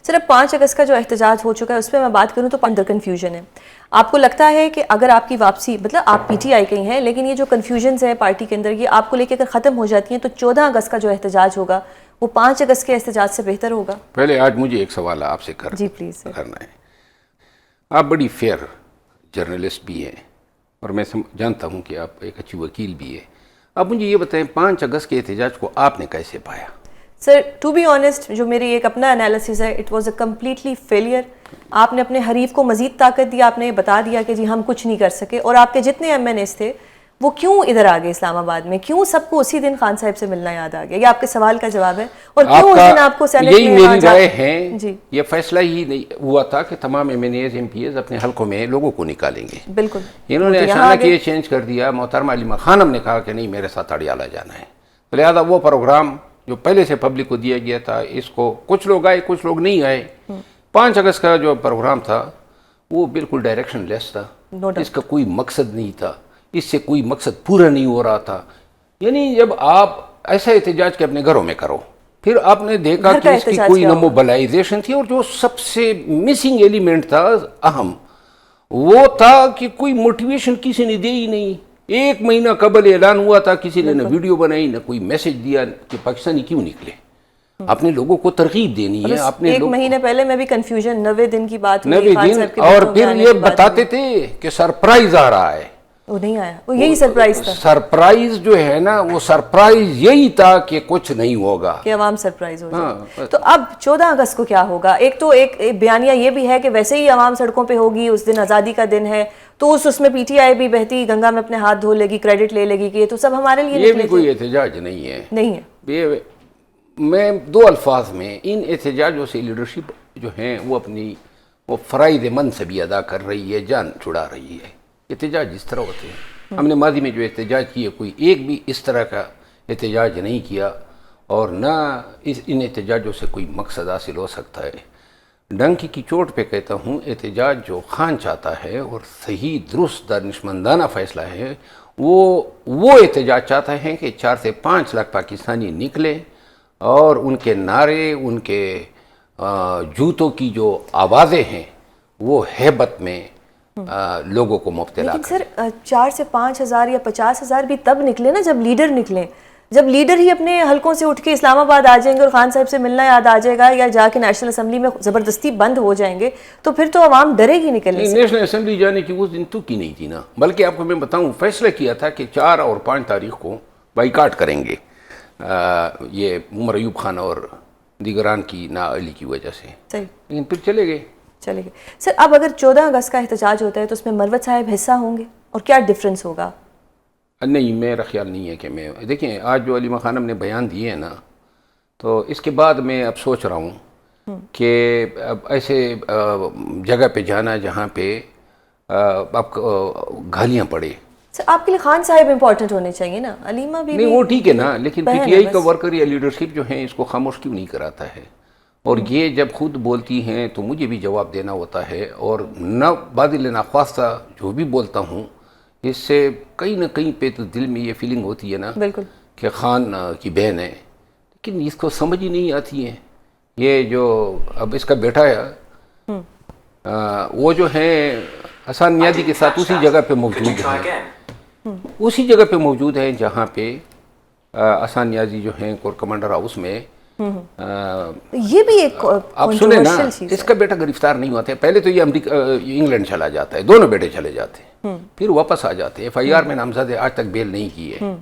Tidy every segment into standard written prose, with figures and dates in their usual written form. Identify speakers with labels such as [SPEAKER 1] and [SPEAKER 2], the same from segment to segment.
[SPEAKER 1] سر اب 5 اگست کا جو احتجاج ہو چکا ہے اس پہ میں بات کروں تو اندر کنفیوژن ہے. آپ کو لگتا ہے کہ اگر آپ کی واپسی مطلب آپ پی ٹی آئی کے ہیں لیکن یہ جو کنفیوژنز ہے پارٹی کے اندر یہ آپ کو لے کے اگر ختم ہو جاتی ہیں تو 14 اگست کا جو احتجاج ہوگا وہ 5 اگست کے احتجاج سے بہتر ہوگا؟
[SPEAKER 2] پہلے آج مجھے ایک سوال آپ سے
[SPEAKER 1] جی پلیز
[SPEAKER 2] کرنا ہے. آپ بڑی فیئر جرنلسٹ بھی ہیں اور میں جانتا ہوں کہ آپ ایک اچھی وکیل بھی ہیں. آپ مجھے یہ بتائیں 5 اگست کے احتجاج کو آپ نے کیسے پایا؟
[SPEAKER 1] سر ٹو بی آنیسٹ جو میری ایک اپنا انالیسس ہے it was a completely failure. آپ نے اپنے حریف کو مزید طاقت دی, آپ نے بتا دیا کہ جی ہم کچھ نہیں کر سکے, اور آپ کے جتنے ایم این ایس تھے وہ کیوں ادھر آ گئے اسلام آباد میں, کیوں سب کو اسی دن خان صاحب سے ملنا یاد آ گیا؟ یہ آپ کے سوال کا جواب ہے. اور کیوں اس دن آپ کو سینٹ میں
[SPEAKER 2] یہی میری رائے ہے. جی یہ فیصلہ ہی نہیں ہوا تھا کہ تمام M N As M P As اپنے حلقوں میں لوگوں کو نکالیں گے.
[SPEAKER 1] بالکل
[SPEAKER 2] انہوں نے اچانک یہ چینج کر دیا. محترمہ علیمہ خانم نے کہا کہ نہیں میرے ساتھ اڑیالہ جانا ہے, لہٰذا وہ پروگرام جو پہلے سے پبلک کو دیا گیا تھا اس کو کچھ لوگ آئے کچھ لوگ نہیں آئے. 5 اگست کا جو پروگرام تھا وہ بالکل ڈائریکشن لیس تھا, اس کا کوئی مقصد نہیں تھا, اس سے کوئی مقصد پورا نہیں ہو رہا تھا. یعنی جب آپ ایسا احتجاج کے اپنے گھروں میں کرو, پھر آپ نے دیکھا کہ اس کی کوئی نہ موبلائزیشن تھی, اور جو سب سے مسنگ ایلیمنٹ تھا اہم وہ تھا کہ کوئی موٹیویشن کسی نے دی ہی نہیں. 1 مہینہ قبل اعلان ہوا تھا, کسی نے نہ ویڈیو بنائی نہ کوئی میسج دیا کہ پاکستانی کیوں نکلے. اپنے لوگوں کو ترغیب دینی ہے. اپنے
[SPEAKER 1] 1 مہینے پہلے میں بھی کنفیوژن 90 دن کی بات ہوئی,
[SPEAKER 2] 90 دن, اور پھر یہ بتاتے تھے کہ سرپرائز آ رہا ہے.
[SPEAKER 1] وہ نہیں آیا, وہ یہی سرپرائز تھا.
[SPEAKER 2] سرپرائز جو ہے نا وہ سرپرائز یہی تھا کہ کچھ نہیں ہوگا,
[SPEAKER 1] کہ عوام سرپرائز ہو جائے. تو اب 14 اگست کو کیا ہوگا؟ ایک تو ایک بیانیہ یہ بھی ہے کہ ویسے ہی عوام سڑکوں پہ ہوگی, اس دن آزادی کا دن ہے, تو اس میں پی ٹی آئی بھی بہتی گنگا میں اپنے ہاتھ دھو لے گی, کریڈٹ لے لے گی کہ یہ تو سب ہمارے لیے.
[SPEAKER 2] یہ بھی کوئی احتجاج نہیں ہے.
[SPEAKER 1] نہیں ہے.
[SPEAKER 2] میں 2 الفاظ میں ان احتجاجوں سے لیڈرشپ جو ہیں وہ اپنی وہ فرائض منصبی ادا کر رہی ہے, جان چھڑا رہی ہے. احتجاج اس طرح ہوتے ہیں. ہم نے ماضی میں جو احتجاج کیے کوئی ایک بھی اس طرح کا احتجاج نہیں کیا, اور نہ ان احتجاجوں سے کوئی مقصد حاصل ہو سکتا ہے. ڈنکی کی چوٹ پہ کہتا ہوں, احتجاج جو خان چاہتا ہے اور صحیح درست دانشمندانہ فیصلہ ہے وہ احتجاج چاہتا ہے کہ 4 سے 5 لاکھ پاکستانی نکلے اور ان کے نعرے, ان کے جوتوں کی جو آوازیں ہیں وہ ہیبت میں لوگوں کو مبتلا کریں.
[SPEAKER 1] لیکن سر 4 سے 5 ہزار یا 50 ہزار بھی تب نکلے نا جب لیڈر نکلیں. جب لیڈر ہی اپنے حلقوں سے اٹھ کے اسلام آباد آ جائیں گے اور خان صاحب سے ملنا یاد آ جائے گا, یا جا کے نیشنل اسمبلی میں زبردستی بند ہو جائیں گے, تو پھر تو عوام ڈرے گی نکلنے سے.
[SPEAKER 2] نیشنل اسمبلی جانے کی اس دن تو کی نہیں تھی نا, بلکہ آپ کو میں بتاؤں فیصلہ کیا تھا کہ 4 اور 5 تاریخ کو بائیکاٹ کریں گے, یہ عمر ایوب خان اور دیگران کی نااہلی کی وجہ سے. لیکن پھر چلے گئے.
[SPEAKER 1] سر اب اگر 14 اگست کا احتجاج ہوتا ہے تو اس میں مروت صاحب حصہ ہوں گے, اور کیا ڈفرنس ہوگا؟
[SPEAKER 2] نہیں, میرا خیال نہیں ہے کہ میں دیکھیں آج جو علیمہ خانم نے بیان دیے ہیں نا, تو اس کے بعد میں اب سوچ رہا ہوں کہ اب ایسے جگہ پہ جانا جہاں پہ اب گالیاں پڑے.
[SPEAKER 1] سر آپ کے لیے خان صاحب امپورٹنٹ ہونے چاہیے نا, علیمہ بھی
[SPEAKER 2] نہیں وہ ٹھیک ہے نا, لیکن پی ٹی آئی کا ورکر یا لیڈرشپ جو ہیں اس کو خاموش کیوں نہیں کراتا ہے؟ اور یہ جب خود بولتی ہیں تو مجھے بھی جواب دینا ہوتا ہے, اور نہ باذل ناخواستہ جو بھی بولتا ہوں اس سے کہیں نہ کہیں پہ تو دل میں یہ فیلنگ ہوتی ہے نا
[SPEAKER 1] بالکل
[SPEAKER 2] کہ خان کی بہن ہے, لیکن اس کو سمجھ ہی نہیں آتی ہے. یہ جو اب اس کا بیٹا ہے وہ جو ہے حسن نیازی کے ساتھ اسی جگہ پہ موجود ہے, اسی جگہ پہ موجود ہیں جہاں پہ حسن نیازی جو ہیں کور کمانڈر ہاؤس میں.
[SPEAKER 1] یہ بھی ایک
[SPEAKER 2] آپ سنیں نا, اس کا بیٹا گرفتار نہیں ہوتا ہے. پہلے تو یہ انگلینڈ چلا جاتا ہے, دونوں بیٹے چلے جاتے ہیں, پھر واپس آ جاتے ہیں. FIR میں نامزد ہے, آج تک بیل نہیں کی ہے.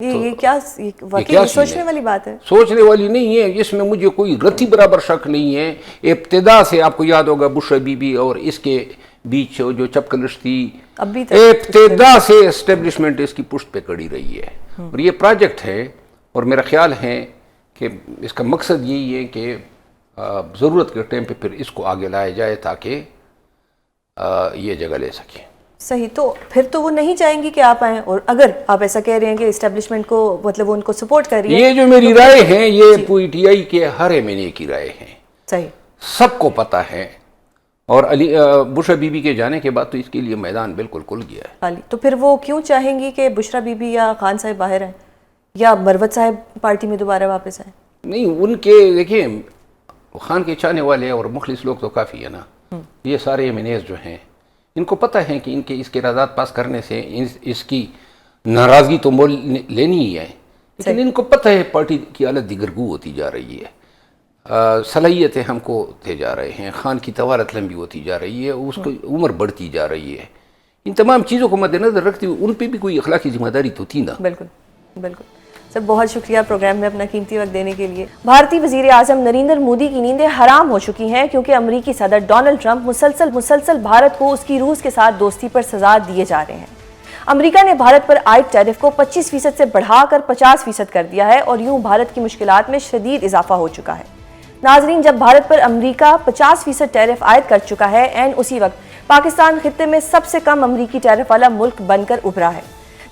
[SPEAKER 1] یہ کیا واقعی سوچنے والی بات ہے؟
[SPEAKER 2] سوچنے والی نہیں ہے, اس میں مجھے کوئی رتی برابر شک نہیں ہے. ابتدا سے آپ کو یاد ہوگا بشرا بی بی اور اس کے بیچ جو چپکلش تھی, ابتدا سے اسٹیبلشمنٹ اس کی پشت پہ کڑی رہی ہے. اور یہ پروجیکٹ ہے, اور میرا خیال ہے کہ اس کا مقصد یہی ہے کہ ضرورت کے ٹائم پہ پھر اس کو آگے لایا جائے تاکہ یہ جگہ لے سکیں.
[SPEAKER 1] صحیح, تو پھر تو وہ نہیں چاہیں گی کہ آپ آئیں, اور اگر آپ ایسا کہہ رہے ہیں کہ اسٹیبلشمنٹ کو مطلب وہ ان کو سپورٹ کر رہی ہے,
[SPEAKER 2] یہ جو میری رائے ہیں یہ پی ٹی آئی کے ہر ایم این اے کی رائے ہیں.
[SPEAKER 1] صحیح,
[SPEAKER 2] سب کو پتہ ہے, اور بشرا بی بی کے جانے کے بعد تو اس کے لیے میدان بالکل کھل گیا ہے.
[SPEAKER 1] تو پھر وہ کیوں چاہیں گی کہ بشرا بی بی یا خان صاحب باہر آئیں, یا مروت صاحب پارٹی میں دوبارہ واپس آئیں؟
[SPEAKER 2] نہیں, ان کے دیکھیں خان کے چاہنے والے اور مخلص لوگ تو کافی ہے نا. یہ سارے MNAs جو ہیں ان کو پتہ ہے کہ ان کے اس کے ارادات پاس کرنے سے اس کی ناراضگی تو مول لینی ہی ہے, لیکن ان کو پتہ ہے پارٹی کی حالت دیگرگو ہوتی جا رہی ہے, صلاحیتیں ہم کو دے جا رہے ہیں, خان کی توارت لمبی ہوتی جا رہی ہے, اس کی عمر بڑھتی جا رہی ہے. ان تمام چیزوں کو مد نظر رکھتے ہوئے ان پہ بھی کوئی اخلاقی ذمہ داری تو تھی نا.
[SPEAKER 1] بالکل بالکل سر, بہت شکریہ پروگرام میں اپنا قیمتی وقت دینے کے لیے. بھارتی وزیر اعظم نریندر مودی کی نیندیں حرام ہو چکی ہیں کیونکہ امریکی صدر ڈونلڈ ٹرمپ مسلسل بھارت کو اس کی روس کے ساتھ دوستی پر سزا دیے جا رہے ہیں. امریکہ نے بھارت پر عائد ٹیرف کو 25% سے بڑھا کر 50% کر دیا ہے اور یوں بھارت کی مشکلات میں شدید اضافہ ہو چکا ہے. ناظرین, جب بھارت پر امریکہ 50% ٹیرف عائد کر چکا ہے, اسی وقت پاکستان خطے میں سب سے کم امریکی ٹیرف والا ملک بن کر ابھرا ہے.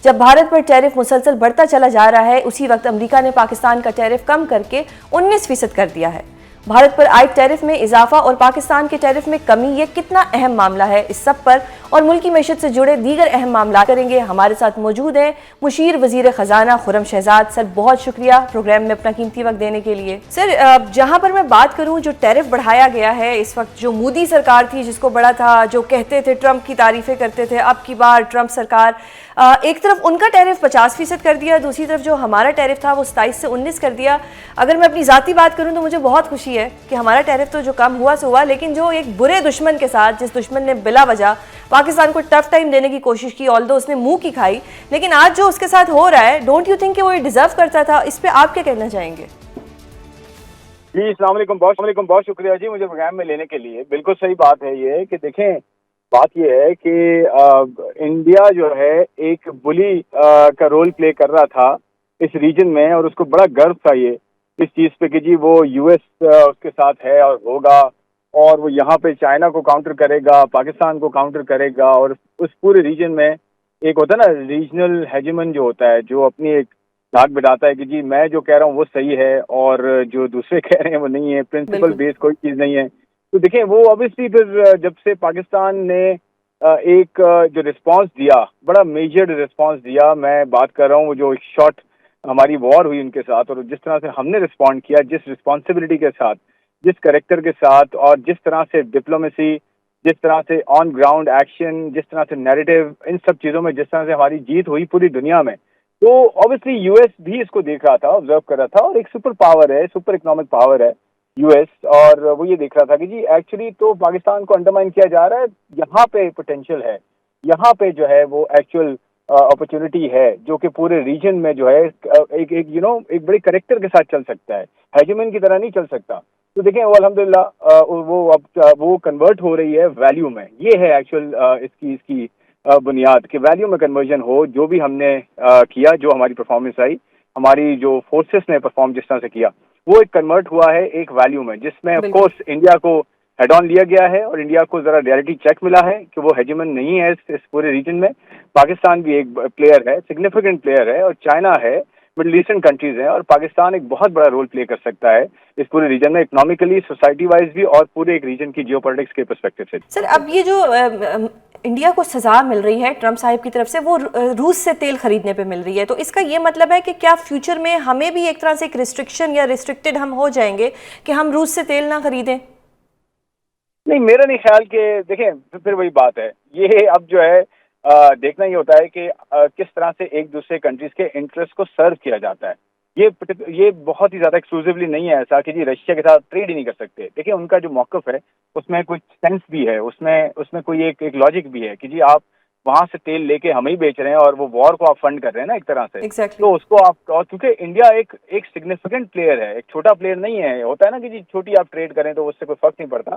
[SPEAKER 1] جب بھارت پر ٹیرف مسلسل بڑھتا چلا جا رہا ہے, اسی وقت امریکہ نے پاکستان کا ٹیرف کم کر کے 19% کر دیا ہے. بھارت پر عائد ٹیرف میں اضافہ اور پاکستان کے ٹیرف میں کمی, یہ کتنا اہم معاملہ ہے, اس سب پر اور ملکی معیشت سے جڑے دیگر اہم معاملات کریں گے. ہمارے ساتھ موجود ہیں مشیر وزیر خزانہ خرم شہزاد. سر, بہت شکریہ پروگرام میں اپنا قیمتی وقت دینے کے لیے. سر, جہاں پر میں بات کروں, جو ٹیرف بڑھایا گیا ہے اس وقت, جو مودی سرکار تھی جس کو بڑا تھا, جو کہتے تھے ٹرمپ کی تعریفیں کرتے تھے, اب کی بار ٹرمپ سرکار, ایک طرف ان کا ٹیرف 50% کر دیا, دوسری طرف جو ہمارا ٹیرف تھا وہ 27 سے 19 کر دیا. اگر میں اپنی ذاتی بات کروں تو مجھے بہت خوشی ہے کہ ہمارا ٹیرف تو جو کم ہوا سو ہوا, لیکن جو ایک برے دشمن کے ساتھ, جس دشمن نے بلا وجہ پاکستان کو ٹف ٹائم دینے کی کوشش کی, آلدو اس نے منہ کی کھائی, لیکن آج جو اس کے ساتھ ہو رہا ہے, ڈونٹ یو تھنک کہ وہ ڈیزرو کرتا تھا؟ اس پہ آپ کیا کہنا چاہیں گے؟
[SPEAKER 3] جی السلام علیکم, بہت شکریہ جی مجھے پروگرام میں لینے کے لیے. بالکل صحیح بات ہے یہ کہ دیکھیں, بات یہ ہے کہ انڈیا جو ہے ایک بلی کا رول پلے کر رہا تھا اس ریجن میں, اور اس کو بڑا گرو تھا یہ اس چیز پہ کہ جی وہ US اس کے ساتھ ہے اور ہوگا, اور وہ یہاں پہ چائنا کو کاؤنٹر کرے گا, پاکستان کو کاؤنٹر کرے گا, اور اس پورے ریجن میں ایک ہوتا ہے نا ریجنل ہیجمن جو ہوتا ہے, جو اپنی ایک دھاک بٹاتا ہے کہ جی میں جو کہہ رہا ہوں وہ صحیح ہے اور جو دوسرے کہہ رہے ہیں وہ نہیں ہے, پرنسپل بیس کوئی چیز نہیں ہے. تو دیکھیں وہ اوبیسلی پھر جب سے پاکستان نے ایک جو رسپانس دیا, بڑا میجر رسپانس دیا, میں بات کر رہا ہوں وہ جو ایک شارٹ ہماری وار ہوئی ان کے ساتھ, اور جس طرح سے ہم نے رسپونڈ کیا, جس رسپانسبلٹی کے ساتھ, جس کریکٹر کے ساتھ, اور جس طرح سے ڈپلومیسی, جس طرح سے آن گراؤنڈ ایکشن, جس طرح سے نیریٹو, ان سب چیزوں میں جس طرح سے ہماری جیت ہوئی پوری دنیا میں, تو اوبیسلی US بھی اس کو دیکھ رہا تھا, آبزرو کر رہا تھا, اور ایک سپر پاور ہے, سپر اکنامک پاور ہے US, اور وہ یہ دیکھ رہا تھا کہ جی ایکچولی تو پاکستان کو انڈرمائن کیا جا رہا ہے, یہاں پہ پوٹینشیل ہے, یہاں پہ جو ہے وہ ایکچوئل اپرچونٹی ہے جو کہ پورے ریجن میں جو ہے ایک بڑے کریکٹر کے ساتھ چل سکتا ہے, ہیجمن کی طرح نہیں چل سکتا. تو دیکھیں وہ الحمدللہ وہ اب وہ کنورٹ ہو رہی ہے ویلیو میں. یہ ہے ایکچوئل اس کی بنیاد کہ ویلیو میں کنورژن ہو. جو بھی ہم نے کیا, جو ہماری پرفارمنس آئی, ہماری جو فورسز نے پرفارم جس طرح سے کیا, وہ ایک کنورٹ ہوا ہے ایک ویلیو میں, جس میں آف کورس انڈیا کو ہیڈ آن لیا گیا ہے, اور انڈیا کو ذرا ریئلٹی چیک ملا ہے کہ وہ ہیجمن نہیں ہے اس پورے ریجن میں. پاکستان بھی ایک پلیئر ہے, سگنیفیکنٹ پلیئر ہے, اور چائنا ہے, مڈل ایسٹرن کنٹریز ہیں, اور پاکستان ایک بہت بڑا رول پلے کر سکتا ہے اس پورے ریجن میں, اکنامکلی, سوسائٹی وائز بھی, اور پورے ایک ریجن کی جیو پولیٹکس کے پرسپیکٹو سے.
[SPEAKER 1] سر, اب یہ جو انڈیا کو سزا مل رہی ہے ٹرمپ صاحب کی طرف سے, وہ روس سے تیل خریدنے پہ مل رہی ہے, تو اس کا یہ مطلب ہے کہ کیا فیوچر میں ہمیں بھی ایک طرح سے ایک ریسٹرکشن یا ریسٹرکٹڈ ہم ہو جائیں گے کہ ہم روس سے تیل نہ خریدیں؟
[SPEAKER 3] نہیں, میرا نہیں خیال کہ, دیکھیں پھر وہی بات ہے, یہ اب جو ہے دیکھنا یہ ہوتا ہے کہ کس طرح سے ایک دوسرے کنٹریز کے انٹرسٹ کو سرو کیا جاتا ہے. یہ بہت ہی زیادہ ایکسکلوسیولی نہیں ہے ایسا کہ جی رشیا کے ساتھ ٹریڈ ہی نہیں کر سکتے. دیکھیں ان کا جو موقف ہے اس میں کچھ سینس بھی ہے, اس میں کوئی ایک لاجک بھی ہے کہ جی آپ وہاں سے تیل لے کے ہمیں ہی بیچ رہے ہیں, اور وہ وار کو آپ فنڈ کر رہے ہیں نا ایک طرح سے. تو اس کو آپ, اور کیونکہ انڈیا ایک سگنیفیکنٹ پلیئر ہے, ایک چھوٹا پلیئر نہیں ہے. ہوتا ہے نا کہ جی چھوٹی آپ ٹریڈ کریں تو اس سے کوئی فرق نہیں پڑتا,